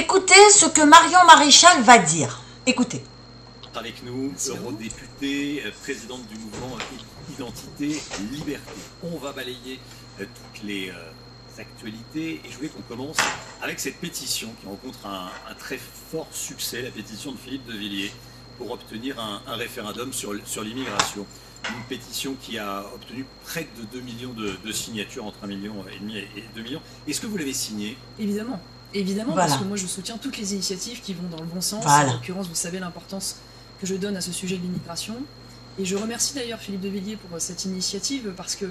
Écoutez ce que Marion Maréchal va dire. Écoutez. Avec nous, eurodéputée, présidente du mouvement Identité Liberté. On va balayer toutes les actualités et je voulais qu'on commence avec cette pétition qui rencontre un très fort succès, la pétition de Philippe de Villiers pour obtenir un référendum sur l'immigration. Une pétition qui a obtenu près de 2 millions de signatures, entre 1,5 million et 2 millions. Est-ce que vous l'avez signé? Évidemment. Évidemment, voilà. Parce que moi je soutiens toutes les initiatives qui vont dans le bon sens. Voilà. En l'occurrence, vous savez l'importance que je donne à ce sujet de l'immigration. Et je remercie d'ailleurs Philippe de Villiers pour cette initiative parce que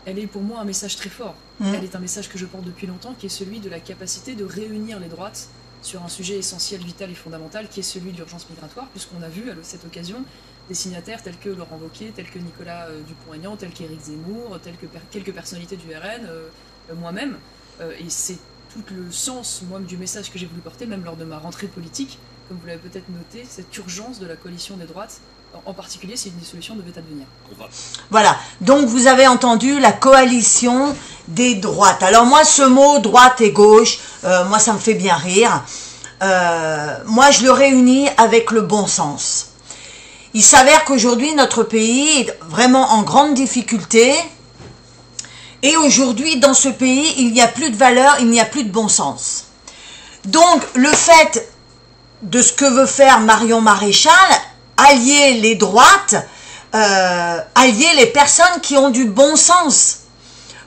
elle est pour moi un message très fort. Elle est un message que je porte depuis longtemps, qui est celui de la capacité de réunir les droites sur un sujet essentiel, vital et fondamental, qui est celui de l'urgence migratoire, puisqu'on a vu à cette occasion des signataires tels que Laurent Wauquiez, tels que Nicolas Dupont-Aignan, tels qu'Éric Zemmour, tels que quelques personnalités du RN, moi-même. Et c'est tout le sens, moi, du message que j'ai voulu porter, même lors de ma rentrée politique, comme vous l'avez peut-être noté, cette urgence de la coalition des droites, en particulier si une dissolution devait advenir. Voilà, donc vous avez entendu la coalition des droites. Alors moi, ce mot droite et gauche, moi ça me fait bien rire. Moi je le réunis avec le bon sens. Il s'avère qu'aujourd'hui notre pays est vraiment en grande difficulté. Et aujourd'hui dans ce pays, il n'y a plus de valeur, il n'y a plus de bon sens. Donc le fait de ce que veut faire Marion Maréchal, allier les droites, allier les personnes qui ont du bon sens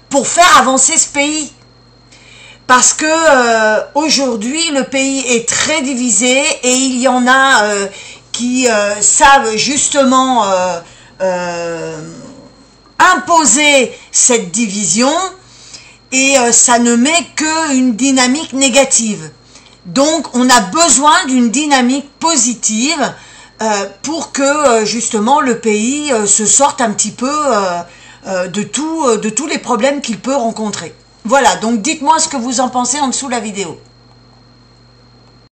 pour faire avancer ce pays. Parce que aujourd'hui, le pays est très divisé et il y en a qui savent justement imposer cette division et ça ne met qu'une dynamique négative. Donc, on a besoin d'une dynamique positive pour que justement le pays se sorte un petit peu de tous les problèmes qu'il peut rencontrer. Voilà, donc dites-moi ce que vous en pensez en dessous de la vidéo.